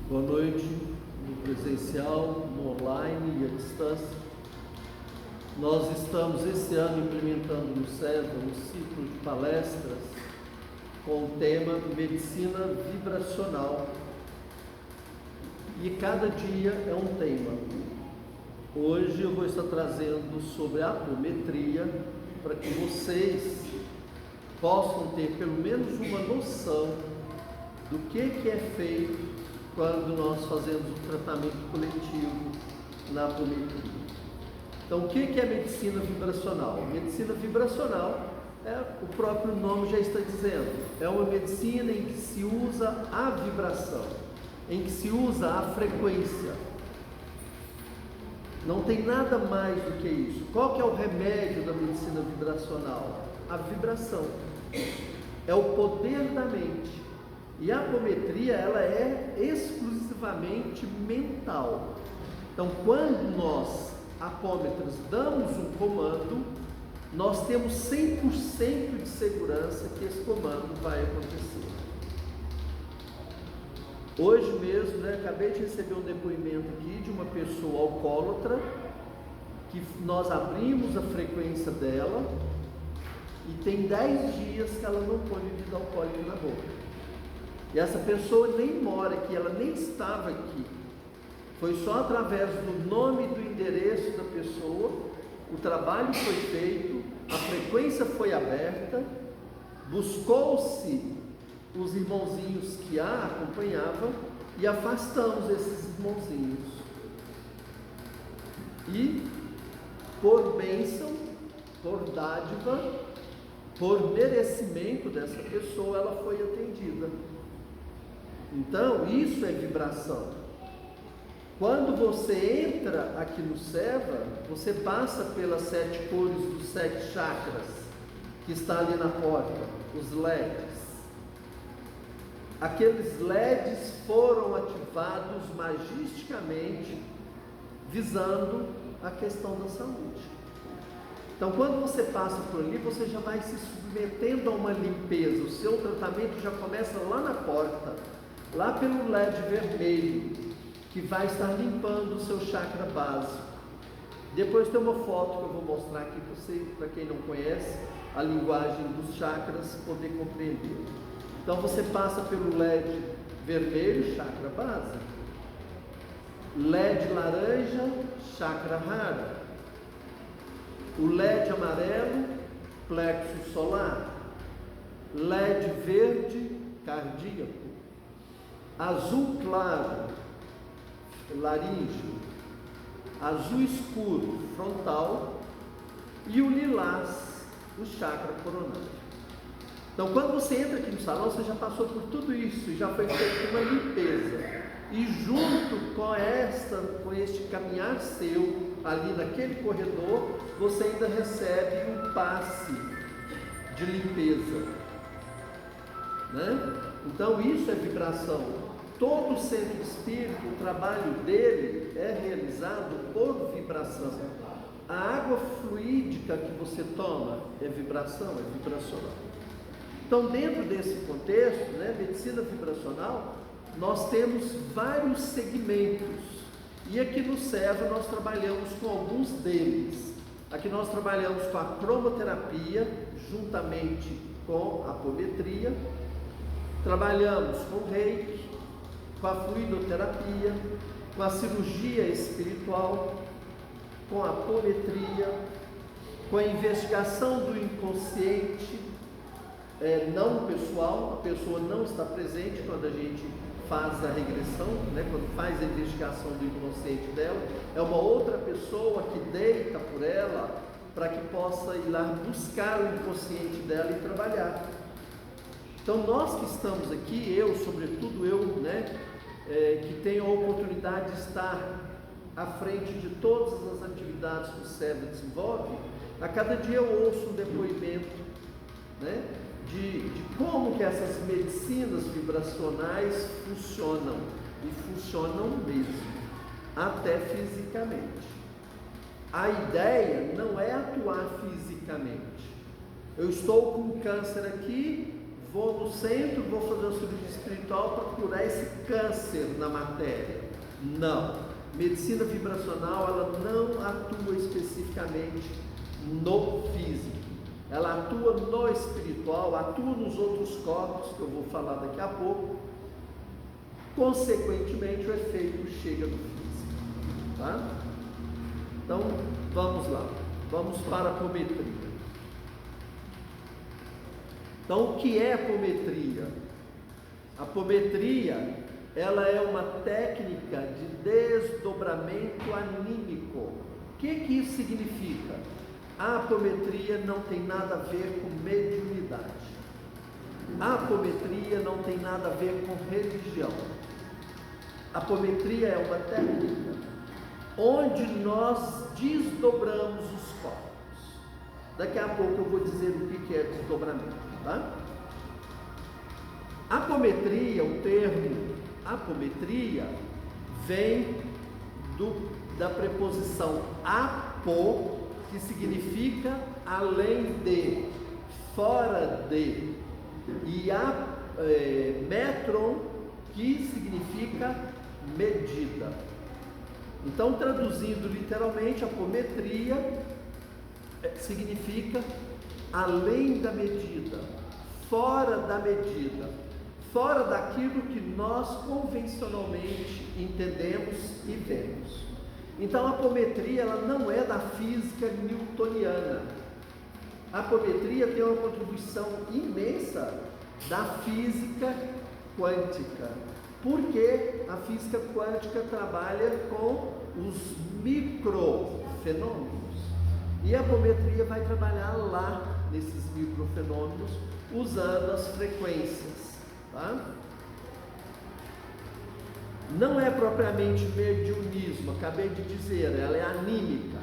Boa noite, no presencial, no online e à distância. Nós estamos esse ano implementando no SESA um ciclo de palestras com o tema Medicina Vibracional. E cada dia é um tema. Hoje eu vou estar trazendo sobre a apometria para que vocês possam ter pelo menos uma noção do que é feito quando nós fazemos o tratamento coletivo na apometria. Então, o que é medicina vibracional? Medicina vibracional, o próprio nome já está dizendo, é uma medicina em que se usa a vibração, em que se usa a frequência. Não tem nada mais do que isso. Qual que é o remédio da medicina vibracional? A vibração. É o poder da mente. E a apometria, ela é exclusivamente mental. Então, quando nós, apômetras, damos um comando, nós temos 100% de segurança que esse comando vai acontecer. Hoje mesmo, acabei de receber um depoimento aqui de uma pessoa alcoólatra, que nós abrimos a frequência dela, e tem 10 dias que ela não põe bebida alcoólica na boca. E essa pessoa nem mora aqui, ela nem estava aqui. Foi só através do nome e do endereço da pessoa, o trabalho foi feito, a frequência foi aberta, buscou-se os irmãozinhos que a acompanhavam e afastamos esses irmãozinhos. E, por bênção, por dádiva, por merecimento dessa pessoa, ela foi atendida. Então, isso é vibração. Quando você entra aqui no SEVA, você passa pelas 7 cores dos 7 chakras, que está ali na porta, os LEDs. Aqueles LEDs foram ativados magisticamente, visando a questão da saúde. Então, quando você passa por ali, você já vai se submetendo a uma limpeza. O seu tratamento já começa lá na porta, lá pelo LED vermelho, que vai estar limpando o seu chakra básico. Depois tem uma foto que eu vou mostrar aqui para você, para quem não conhece a linguagem dos chakras, poder compreender. Então você passa pelo LED vermelho, chakra básico, LED laranja, chakra raro, o LED amarelo, plexo solar, LED verde, cardíaco, azul claro, laríngeo, azul escuro, frontal, e o lilás, o chakra coronário. Então, quando você entra aqui no salão, você já passou por tudo isso, e já foi feita uma limpeza. E junto com este caminhar seu, ali naquele corredor, você ainda recebe um passe de limpeza, né? Então, isso é vibração. Todo centro espírita, o trabalho dele é realizado por vibração. A água fluídica que você toma é vibração, é vibracional. Então, dentro desse contexto, medicina vibracional, nós temos vários segmentos. E aqui no SEVA nós trabalhamos com alguns deles. Aqui nós trabalhamos com a cromoterapia, juntamente com a apometria. Trabalhamos com reiki, com a fluidoterapia, com a cirurgia espiritual, com a apometria, com a investigação do inconsciente, não pessoal, a pessoa não está presente quando a gente faz a regressão, quando faz a investigação do inconsciente dela, é uma outra pessoa que deita por ela para que possa ir lá buscar o inconsciente dela e trabalhar. Então, nós que estamos aqui, sobretudo eu, que tenho a oportunidade de estar à frente de todas as atividades que o SEVA desenvolve, a cada dia eu ouço um depoimento, de como que essas medicinas vibracionais funcionam, e funcionam mesmo, até fisicamente. A ideia não é atuar fisicamente. Eu estou com câncer aqui, vou no centro, vou fazer uma cirurgia espiritual para curar esse câncer na matéria. Não. Medicina vibracional, ela não atua especificamente no físico. Ela atua no espiritual, atua nos outros corpos, que eu vou falar daqui a pouco. Consequentemente, o efeito chega no físico. Tá? Então, vamos lá. Vamos para a apometria. Então, o que é apometria? A apometria, ela é uma técnica de desdobramento anímico. O que isso significa? A apometria não tem nada a ver com mediunidade. A apometria não tem nada a ver com religião. A apometria é uma técnica onde nós desdobramos os corpos. Daqui a pouco eu vou dizer o que é desdobramento, tá? Apometria, o termo apometria, vem da preposição apo, que significa além de, fora de, e metron, que significa medida. Então, traduzindo literalmente, apometria significa além da medida, fora da medida, fora daquilo que nós convencionalmente entendemos e vemos. Então, a apometria, ela não é da física newtoniana. A apometria tem uma contribuição imensa da física quântica, porque a física quântica trabalha com os microfenômenos, e a apometria vai trabalhar lá nesses microfenômenos usando as frequências, tá? Não é propriamente mediunismo, acabei de dizer, ela é anímica,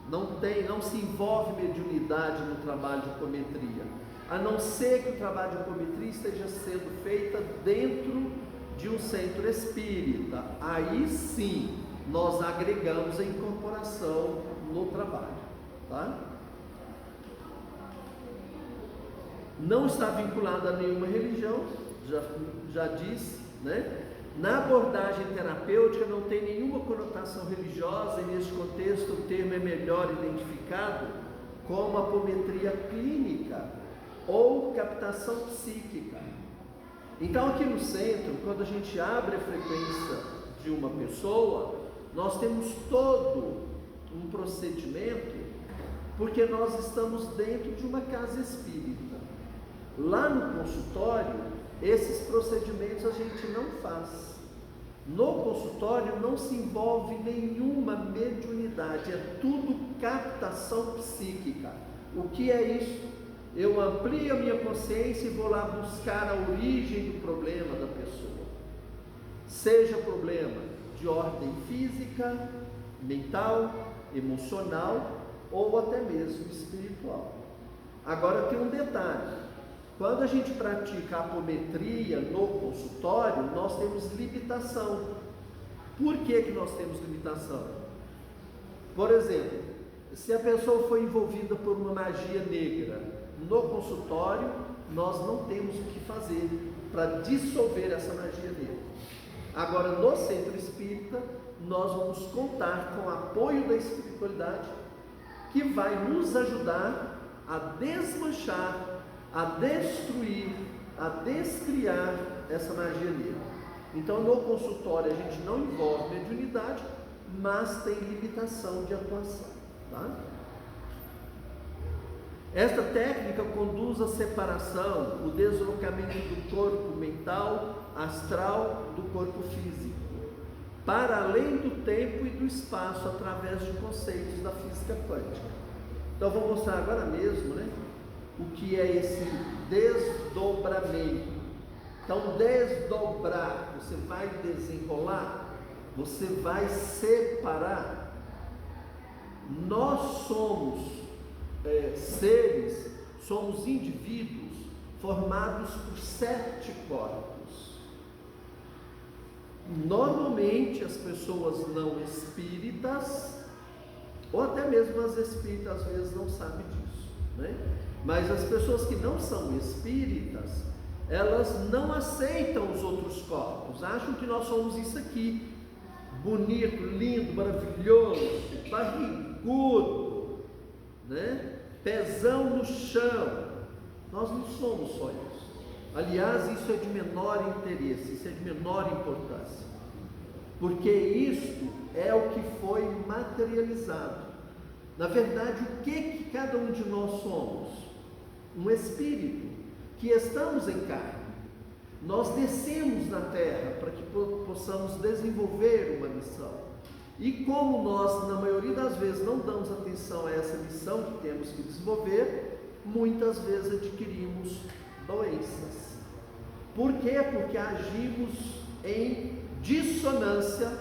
não se envolve mediunidade no trabalho de apometria, a não ser que o trabalho de apometria esteja sendo feita dentro de um centro espírita. Aí sim nós agregamos a incorporação no trabalho, tá? Não está vinculado a nenhuma religião, já disse, né? Na abordagem terapêutica não tem nenhuma conotação religiosa, e neste contexto o termo é melhor identificado como apometria clínica ou captação psíquica. Então, aqui no centro, quando a gente abre a frequência de uma pessoa, nós temos todo um procedimento, porque nós estamos dentro de uma casa espírita. Lá no consultório, esses procedimentos a gente não faz. No consultório não se envolve nenhuma mediunidade, é tudo captação psíquica. O que é isso? Eu amplio a minha consciência e vou lá buscar a origem do problema da pessoa. Seja problema de ordem física, mental, emocional ou até mesmo espiritual. Agora tem um detalhe. Quando a gente pratica a apometria no consultório, nós temos limitação. Por que nós temos limitação? Por exemplo, se a pessoa foi envolvida por uma magia negra, no consultório nós não temos o que fazer para dissolver essa magia negra. Agora, no centro espírita, nós vamos contar com o apoio da espiritualidade, que vai nos ajudar a desmanchar, a destruir, a descriar essa magia negra. Então, no consultório a gente não envolve mediunidade, mas tem limitação de atuação, tá? Esta técnica conduz à separação, o deslocamento do corpo mental, astral, do corpo físico, para além do tempo e do espaço, através de conceitos da física quântica. Então, eu vou mostrar agora mesmo, né, o que é esse desdobramento. Então, desdobrar, você vai desenrolar, você vai separar. Nós somos seres, somos indivíduos formados por 7 corpos. Normalmente as pessoas não espíritas, ou até mesmo as espíritas às vezes não sabem disso, né? Mas as pessoas que não são espíritas, elas não aceitam os outros corpos, acham que nós somos isso aqui, bonito, lindo, maravilhoso, barrigudo, né? Pezão no chão. Nós não somos só isso. Aliás, isso é de menor interesse, isso é de menor importância, porque isto é o que foi materializado. Na verdade, o que cada um de nós somos? Um espírito, que estamos em carne. Nós descemos na terra para que possamos desenvolver uma missão. E como nós, na maioria das vezes, não damos atenção a essa missão que temos que desenvolver, muitas vezes adquirimos doenças. Por quê? Porque agimos em dissonância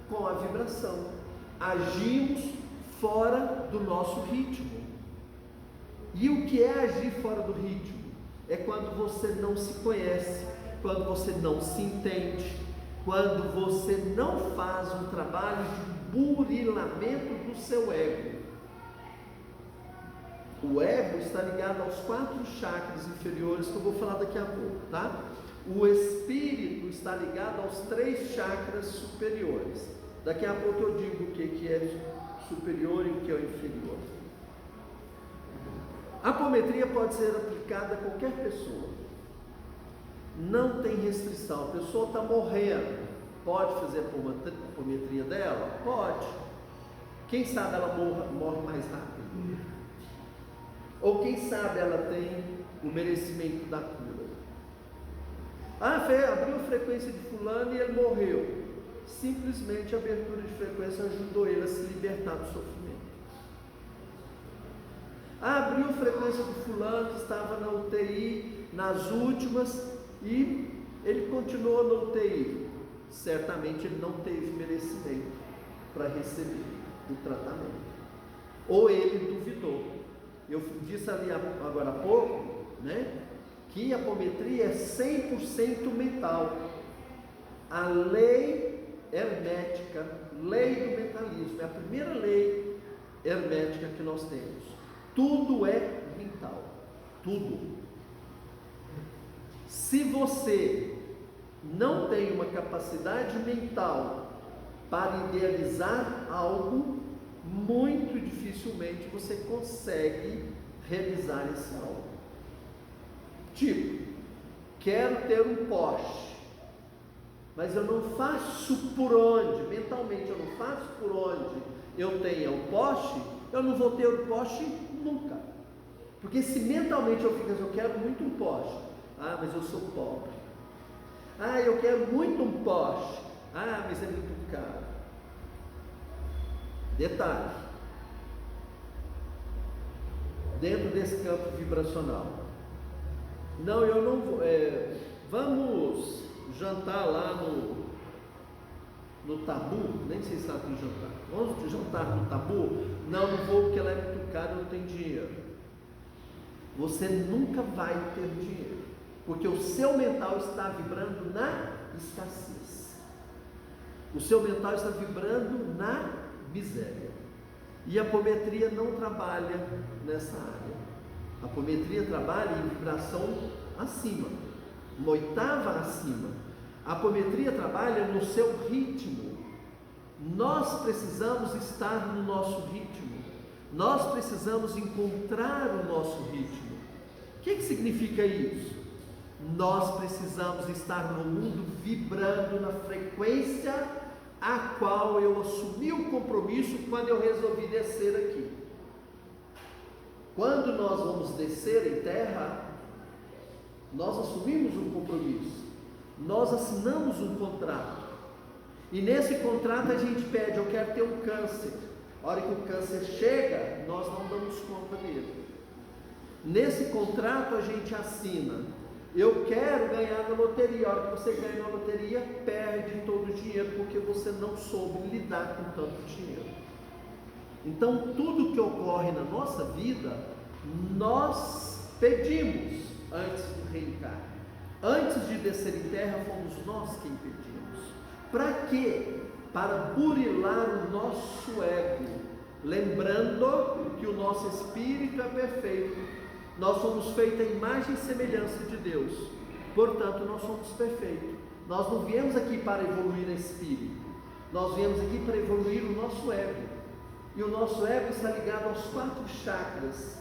com a vibração. Agimos fora do nosso ritmo. E o que é agir fora do ritmo? É quando você não se conhece, quando você não se entende, quando você não faz um trabalho de burilamento do seu ego. O ego está ligado aos 4 chakras inferiores, que eu vou falar daqui a pouco, tá? O espírito está ligado aos 3 chakras superiores. Daqui a pouco eu digo o que é superior e o que é inferior. A apometria pode ser aplicada a qualquer pessoa. Não tem restrição. A pessoa está morrendo, pode fazer a apometria dela? Pode. Quem sabe ela morre mais rápido. Ou quem sabe ela tem o merecimento da cura. Abriu a frequência de fulano e ele morreu. Simplesmente a abertura de frequência ajudou ele a se libertar do sofrimento. Abriu a frequência do fulano que estava na UTI, nas últimas, e ele continuou na UTI. Certamente ele não teve merecimento para receber o tratamento. Ou ele duvidou. Eu disse ali agora há pouco, né, que a apometria é 100% mental. A lei hermética, lei do mentalismo, é a primeira lei hermética que nós temos. Tudo é mental, tudo. Se você não tem uma capacidade mental para idealizar algo, muito dificilmente você consegue realizar esse algo. Tipo, quero ter um Porsche, mas eu não faço por onde, mentalmente eu não faço por onde eu tenha o Porsche, eu não vou ter o Porsche nunca. Porque se mentalmente eu fico assim, eu quero muito um Porsche, mas eu sou pobre. Eu quero muito um Porsche, mas é muito caro. Detalhe, dentro desse campo vibracional, não, eu não vou, vamos jantar lá no Tabu, nem sei se lá tem jantar, vamos jantar no Tabu? Não vou porque lá é muito caro, eu não tenho dinheiro. Você nunca vai ter dinheiro, porque o seu mental está vibrando na escassez, o seu mental está vibrando na miséria, e a apometria não trabalha nessa área. A apometria trabalha em vibração acima, uma oitava acima. A apometria trabalha no seu ritmo. Nós precisamos estar no nosso ritmo, nós precisamos encontrar o nosso ritmo. O que significa isso? Nós precisamos estar no mundo vibrando na frequência a qual eu assumi o compromisso quando eu resolvi descer aqui. Quando nós vamos descer em terra, nós assumimos um compromisso, nós assinamos um contrato, e nesse contrato a gente pede, eu quero ter um câncer. A hora que o câncer chega, nós não damos conta dele. Nesse contrato a gente assina, eu quero ganhar na loteria. A hora que você ganha na loteria, perde todo o dinheiro, porque você não soube lidar com tanto dinheiro. Então tudo que ocorre na nossa vida, nós pedimos antes do reencarne. Antes de descer em terra, fomos nós quem pedimos. Para quê? Para burilar o nosso ego, lembrando que o nosso espírito é perfeito. Nós somos feitos à imagem e semelhança de Deus. Portanto, nós somos perfeitos. Nós não viemos aqui para evoluir espírito, nós viemos aqui para evoluir o nosso ego. E o nosso ego está ligado aos 4 chakras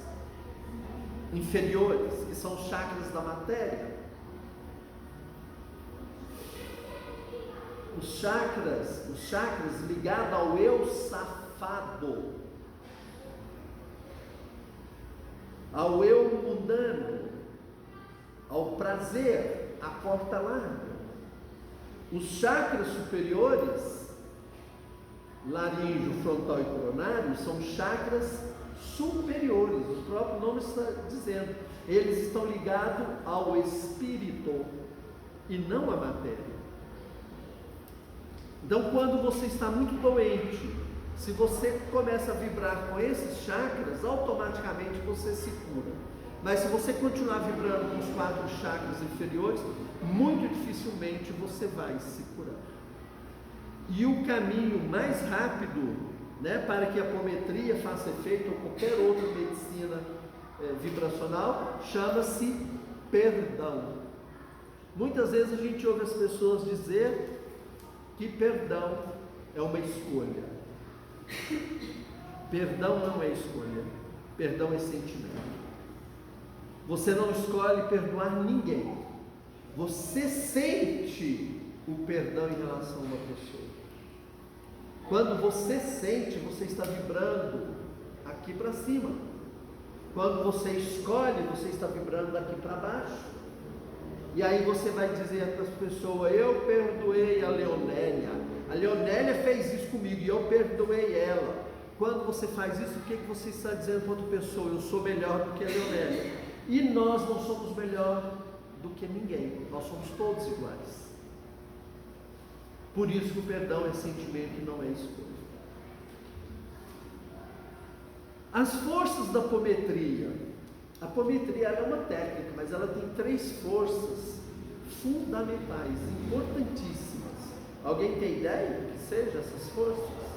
inferiores, que são os chakras da matéria. Os chakras ligados ao eu safado, ao eu mundano, ao prazer, à porta larga. Os chakras superiores, laríngeo, frontal e coronário, são chakras superiores, o próprio nome está dizendo, eles estão ligados ao espírito e não à matéria. Então, quando você está muito doente, se você começa a vibrar com esses chakras, automaticamente você se cura. Mas se você continuar vibrando com os 4 chakras inferiores, muito dificilmente você vai se curar. E o caminho mais rápido, para que a apometria faça efeito, ou qualquer outra medicina vibracional, chama-se perdão. Muitas vezes a gente ouve as pessoas dizer que perdão é uma escolha. Perdão não é escolha, perdão é sentimento. Você não escolhe perdoar ninguém, você sente o perdão em relação a uma pessoa. Quando você sente, você está vibrando aqui para cima. Quando você escolhe, você está vibrando daqui para baixo. E aí você vai dizer para as pessoas: eu perdoei a Leonélia fez isso comigo e eu perdoei ela. Quando você faz isso, o que você está dizendo para outra pessoa? Eu sou melhor do que a Leonélia. E nós não somos melhor do que ninguém, nós somos todos iguais. Por isso que o perdão é sentimento e não é escolha. As forças da apometria. A apometria é uma técnica, mas ela tem 3 forças fundamentais, importantíssimas. Alguém tem ideia do que sejam essas forças?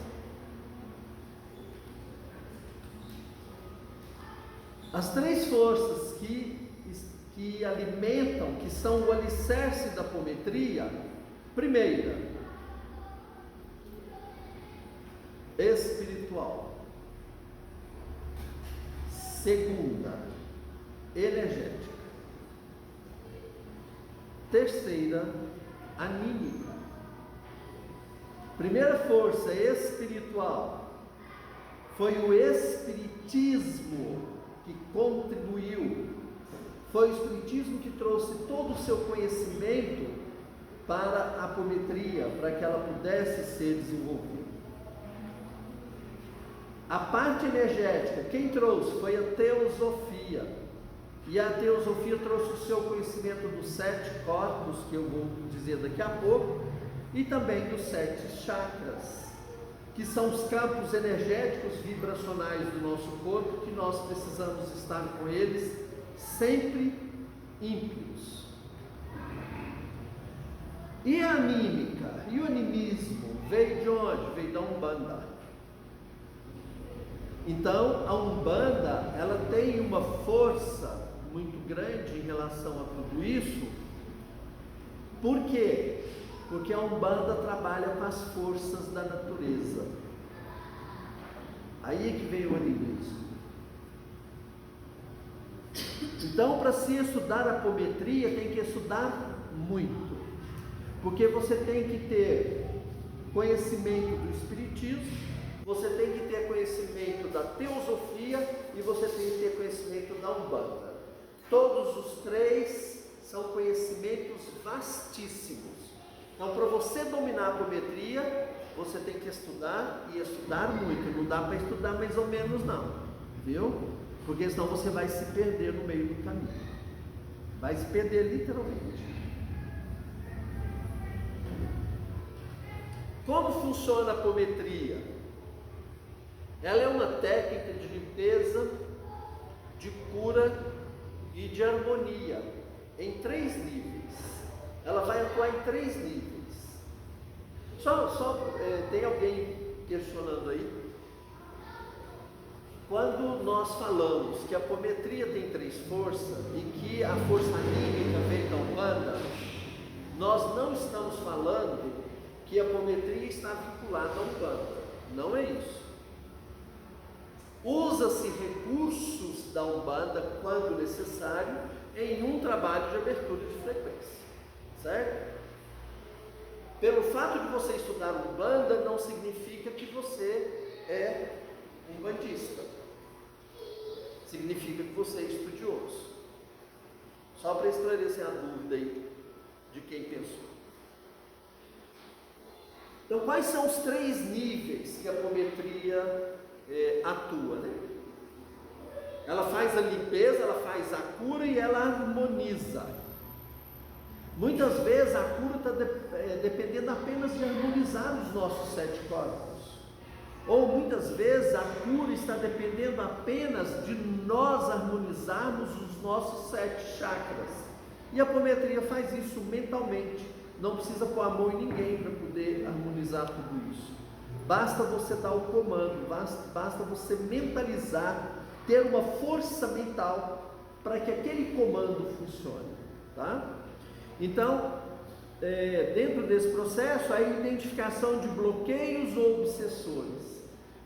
As 3 forças que alimentam, que são o alicerce da apometria: primeira, espiritual; segunda, energética; terceira, anímica. Primeira força, espiritual, foi o espiritismo que contribuiu, foi o espiritismo que trouxe todo o seu conhecimento para a apometria, para que ela pudesse ser desenvolvida. A parte energética, quem trouxe? Foi a teosofia. E a teosofia trouxe o seu conhecimento dos 7 corpos, que eu vou dizer daqui a pouco, e também dos 7 chakras, que são os campos energéticos vibracionais do nosso corpo, que nós precisamos estar com eles sempre ímpios. E a anímica e o animismo veio de onde? Veio da Umbanda. Então a Umbanda, ela tem uma força muito grande em relação a tudo isso. Por quê? Porque a Umbanda trabalha com as forças da natureza. Aí é que veio o animismo. Então, para se estudar a apometria, tem que estudar muito, porque você tem que ter conhecimento do espiritismo, você tem que ter conhecimento da teosofia e você tem que ter conhecimento da Umbanda. Todos os 3 são conhecimentos vastíssimos. Então, para você dominar a apometria, você tem que estudar, e estudar muito. Não dá para estudar mais ou menos não, viu? Porque senão você vai se perder no meio do caminho. Vai se perder literalmente. Como funciona a apometria? Ela é uma técnica de limpeza, de cura e de harmonia em 3 níveis. Ela vai atuar em 3 níveis. Tem alguém questionando aí? quando nós falamos que a apometria tem 3 forças e que a força anímica vem da Umbanda, nós não estamos falando que a apometria está vinculada à Umbanda. Não é isso. Usa-se recursos da Umbanda quando necessário em um trabalho de abertura de frequência, certo? Pelo fato de você estudar Umbanda não significa que você é umbandista. Significa que você é estudioso. Só para esclarecer a dúvida aí de quem pensou. Então, quais são os 3 níveis que a apometria atua, né? Ela faz a limpeza, ela faz a cura e ela harmoniza. Muitas vezes a cura está dependendo apenas de harmonizar os nossos 7 corpos. Ou muitas vezes a cura está dependendo apenas de nós harmonizarmos os nossos 7 chakras. E a apometria faz isso mentalmente. Não precisa pôr a mão em ninguém para poder harmonizar tudo isso. Basta você dar o comando, basta você mentalizar, ter uma força mental para que aquele comando funcione, tá? Então, dentro desse processo, a identificação de bloqueios ou obsessores.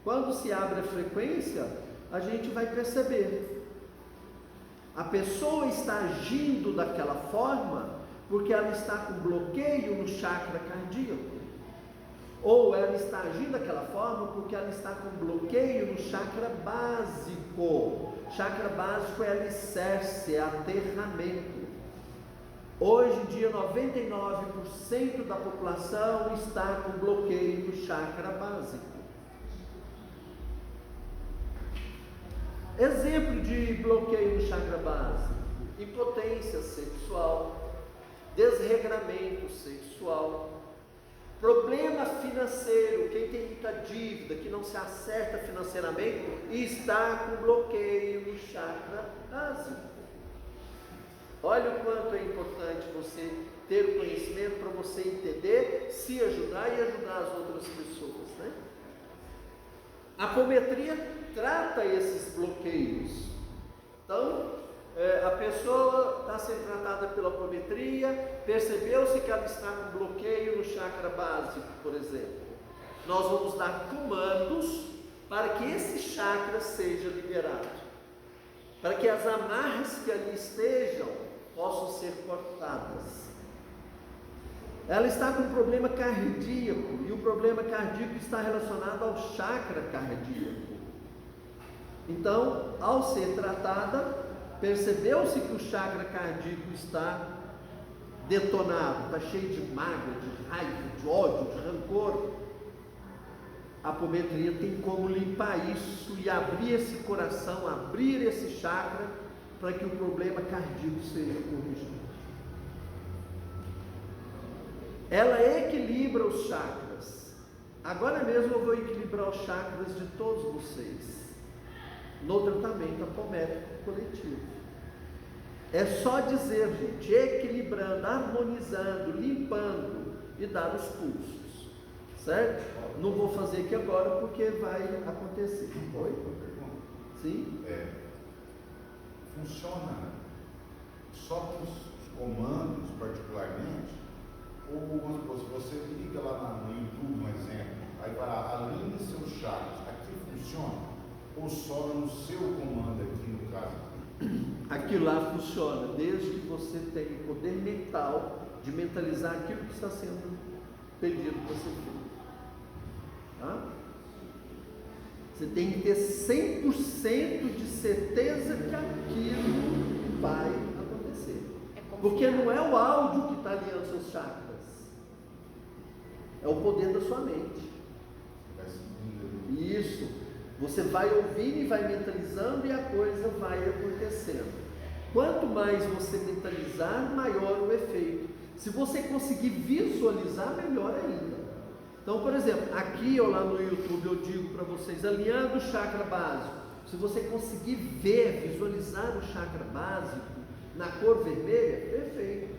Quando se abre a frequência, a gente vai perceber. A pessoa está agindo daquela forma porque ela está com bloqueio no chakra cardíaco. Ou ela está agindo daquela forma porque ela está com bloqueio no chakra básico. Chakra básico é alicerce, é aterramento. Hoje em dia, 99% da população está com bloqueio no chakra básico. Exemplo de bloqueio no chakra básico: impotência sexual, desregramento sexual, problema financeiro. Quem tem muita dívida, que não se acerta financeiramente, está com bloqueio no chakra básico. Olha o quanto é importante você ter o conhecimento para você entender, se ajudar e ajudar as outras pessoas, né? A apometria trata esses bloqueios. Então, a pessoa está sendo tratada pela apometria, percebeu-se que ela está com bloqueio no chakra básico, por exemplo. Nós vamos dar comandos para que esse chakra seja liberado, para que as amarras que ali estejam possam ser cortadas. Ela está com um problema cardíaco, e o problema cardíaco está relacionado ao chakra cardíaco. Então, ao ser tratada, percebeu-se que o chakra cardíaco está detonado, está cheio de mágoa, de raiva, de ódio, de rancor. A apometria tem como limpar isso e abrir esse coração, abrir esse chakra, para que o problema cardíaco seja corrigido. Ela equilibra os chakras. Agora mesmo eu vou equilibrar os chakras de todos vocês no tratamento apométrico coletivo. É só dizer, gente, equilibrando, harmonizando, limpando e dar os pulsos, certo? Não vou fazer aqui agora porque vai acontecer. Oi? Sim? Funciona só com os comandos particularmente? Ou se você liga lá no YouTube, um exemplo, aí vai lá, alinhe seus chakras, aqui funciona? Ou só no seu comando aqui no caso? Aquilo lá funciona, desde que você tenha o poder mental de mentalizar aquilo que está sendo pedido para ser feito. Tá? Você tem que ter 100% de certeza que aquilo vai acontecer. Porque não é o áudio que está alinhando seus chakras, é o poder da sua mente. Isso. Você vai ouvindo e vai mentalizando e a coisa vai acontecendo. Quanto mais você mentalizar, maior o efeito. Se você conseguir visualizar, melhor ainda. Então, por exemplo, aqui ou lá no YouTube eu digo para vocês, alinhando o chakra básico. Se você conseguir ver, visualizar o chakra básico na cor vermelha, perfeito.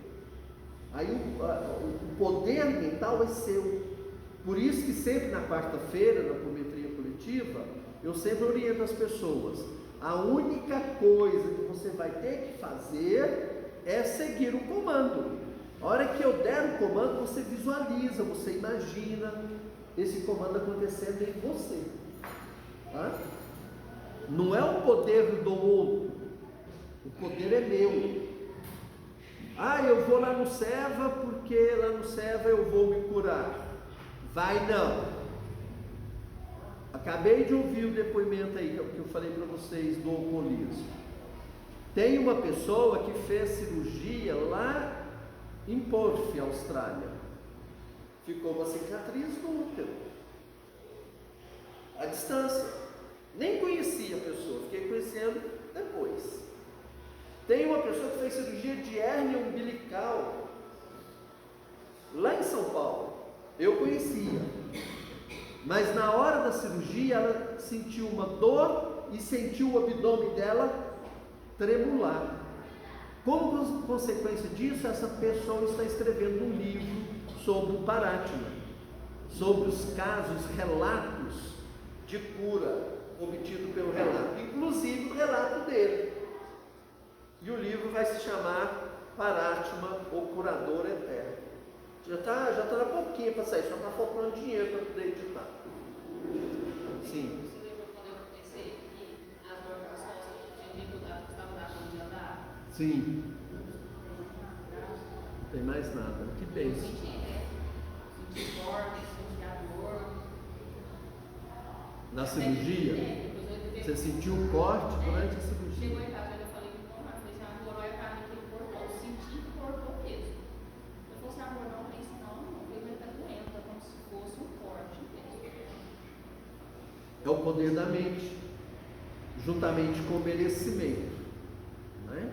Aí o poder mental é seu. Por isso que sempre na quarta-feira, na apometria coletiva, eu sempre oriento as pessoas, a única coisa que você vai ter que fazer é seguir o comando. A hora que eu der o comando, você visualiza, você imagina esse comando acontecendo em você, tá? Não é o poder do outro, o poder é meu. Eu vou lá no Seva porque lá no Seva eu vou me curar. Vai não. Acabei de ouvir o depoimento aí que eu falei para vocês do alcoolismo. Tem uma pessoa que fez cirurgia lá em Perth, Austrália. Ficou uma cicatriz no útero, à distância. Nem conhecia a pessoa, fiquei conhecendo depois. Tem uma pessoa que fez cirurgia de hérnia umbilical lá em São Paulo. Eu conhecia, mas na hora da cirurgia ela sentiu uma dor e sentiu o abdômen dela tremular. Como consequência disso, essa pessoa está escrevendo um livro sobre o Paratima, sobre os casos, relatos de cura obtido pelo relato, inclusive o relato dele. E o livro vai se chamar Paratima, o Curador Eterno. Já está na pouquinho para sair, só está faltando dinheiro para poder editar. Sim. Você lembra quando eu pensei que as marcações que tinha dificuldade que estavam deixando de andar? Sim. Não tem mais nada. Que bem. Senti forte, senti a dor. Na cirurgia? Você sentiu um corte durante a cirurgia? Chegou em casa, eu falei com o Tomás, falei assim, agora olha para mim que ele cortou. Eu senti que cortou mesmo. Eu falei assim, agora não, falei assim, não, ele está doendo, é como se fosse um corte mesmo. É o poder da mente, juntamente com o merecimento, né?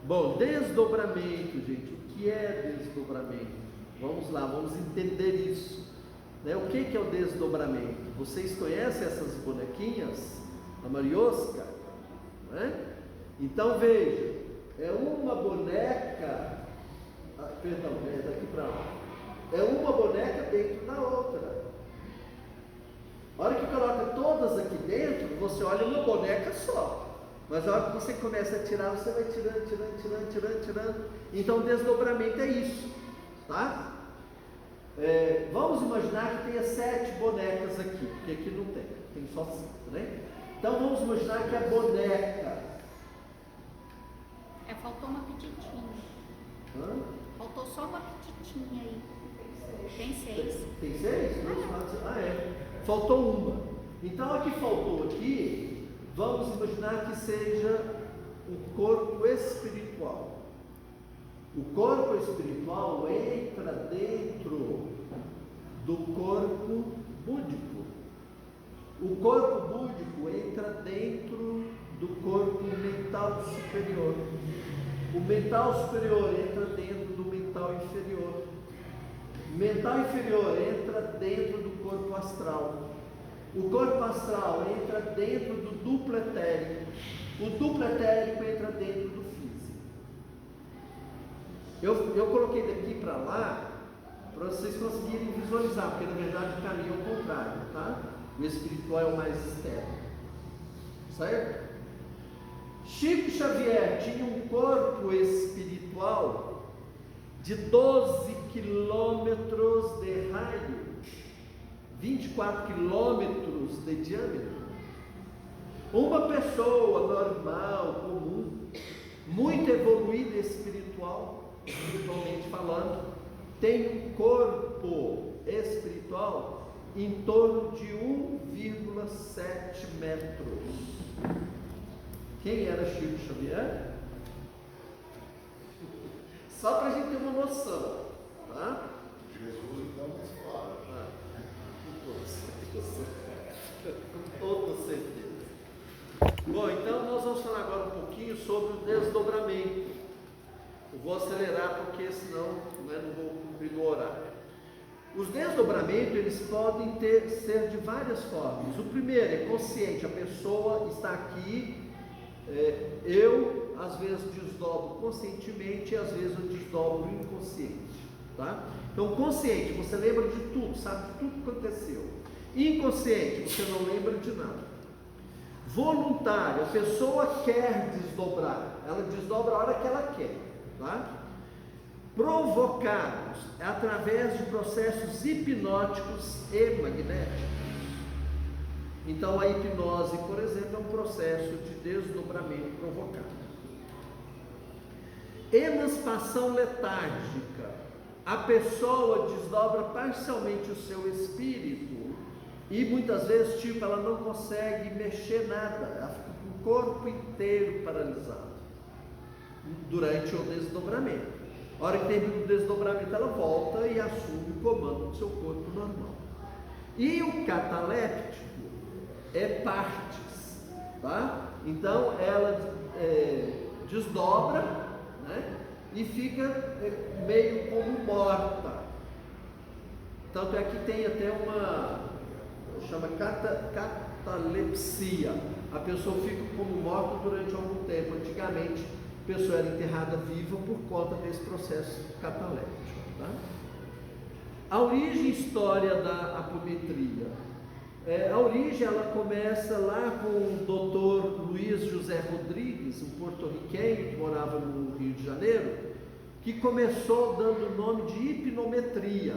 Bom, desdobramento, gente. O que é desdobramento? Vamos lá, vamos entender isso, né? O que é o desdobramento? Vocês conhecem essas bonequinhas? A Mariosca, né? Então veja, é uma boneca, perdão, é daqui para lá. É uma boneca dentro da outra. A hora que coloca todas aqui dentro, você olha uma boneca só. Mas a hora que você começa a tirar, você vai tirando. Então, desdobramento é isso, tá? Vamos imaginar que tenha 7 bonecas aqui, porque aqui não tem só 5, né? Então, vamos imaginar que a boneca... Faltou uma petitinha. Hã? Faltou só uma petitinha aí. Tem 6. Tem 6? Faltou uma. Então, a que faltou aqui, vamos imaginar que seja o corpo espiritual. O corpo espiritual entra dentro do corpo búdico. O corpo búdico entra dentro do corpo mental superior. O mental superior entra dentro do mental inferior. O mental inferior entra dentro do corpo astral. O corpo astral entra dentro do duplo etérico. O duplo etérico entra dentro do físico. Eu coloquei daqui para lá para vocês conseguirem visualizar, porque na verdade o caminho é o contrário, tá? O espiritual é o mais externo, certo? Chico Xavier tinha um corpo espiritual de 12 quilômetros de raio, 24 quilômetros de diâmetro. Uma pessoa normal, comum, muito evoluída espiritualmente falando, tem um corpo espiritual em torno de 1,7 metros. Quem era Chico Xavier? Só para a gente ter uma noção, tá? Jesus então nos fala. Com toda certeza. Bom, então nós vamos falar agora um pouquinho sobre o desdobramento. Eu vou acelerar porque senão não vou cumprir o horário. Os desdobramentos, eles podem ser de várias formas. O primeiro é consciente, a pessoa está aqui, eu às vezes desdobro conscientemente e às vezes eu desdobro inconsciente. tá? Então, consciente, você lembra de tudo, sabe de tudo que aconteceu. Inconsciente, você não lembra de nada. Voluntário, a pessoa quer desdobrar, ela desdobra a hora que ela quer, tá? Provocados é através de processos hipnóticos e magnéticos. Então, a hipnose, por exemplo, é um processo de desdobramento provocado. Emancipação letárgica. A pessoa desdobra parcialmente o seu espírito e muitas vezes, tipo, ela não consegue mexer nada, ela fica com o corpo inteiro paralisado durante o desdobramento. A hora que termina o desdobramento, ela volta e assume o comando do seu corpo normal. E o cataléptico é partes, tá? Então ela desdobra, né? E fica meio como morta. Tanto é que tem até chama catalepsia. A pessoa fica como morta durante algum tempo. Antigamente a pessoa era enterrada viva por conta desse processo cataléptico, tá? A origem e história da apometria. A origem ela começa lá com o Dr. Luiz José Rodrigues, um porto-riquenho que morava no Rio de Janeiro, que começou dando o nome de hipnometria.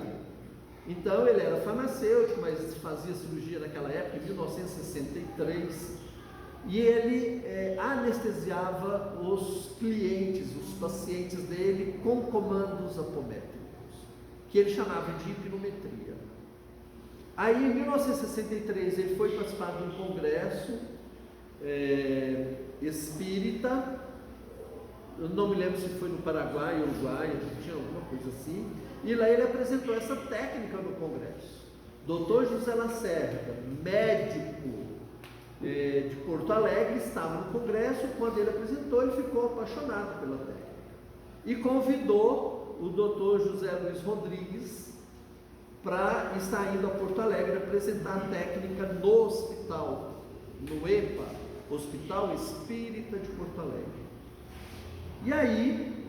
Então ele era farmacêutico, mas fazia cirurgia naquela época, em 1963, e ele anestesiava os clientes, os pacientes dele com comandos apométricos, que ele chamava de hipnometria. Aí em 1963 ele foi participar de um congresso espírita, eu não me lembro se foi no Paraguai, Uruguai, Argentina, alguma coisa assim, e lá ele apresentou essa técnica no congresso. Dr. José Lacerda, médico de Porto Alegre, estava no congresso. Quando ele apresentou, ele ficou apaixonado pela técnica e convidou o Dr. José Luiz Rodrigues para estar indo a Porto Alegre apresentar a técnica no hospital, no EPA, Hospital Espírita de Porto Alegre. E aí,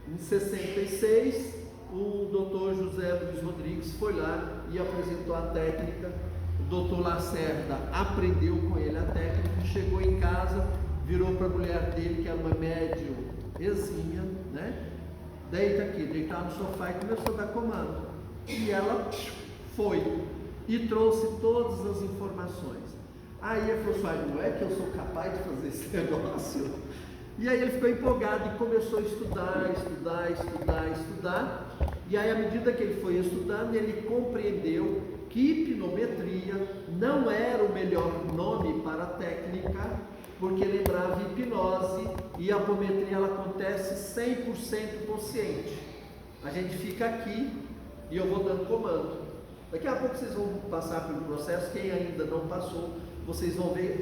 em 66, o Dr. José Luiz Rodrigues foi lá e apresentou a técnica. O Dr. Lacerda aprendeu com ele a técnica, chegou em casa, virou para a mulher dele, que era uma médium exímia, né? Deita aqui, deitar no sofá e começou a dar comando. E ela foi e trouxe todas as informações. Aí ele falou assim: não é que eu sou capaz de fazer esse negócio? E aí ele ficou empolgado e começou a estudar. E aí, à medida que ele foi estudando, ele compreendeu que hipnometria não era o melhor nome para a técnica, porque lembrava hipnose, e a apometria ela acontece 100% consciente. A gente fica aqui e eu vou dando comando. Daqui a pouco vocês vão passar pelo processo. Quem ainda não passou, vocês vão ver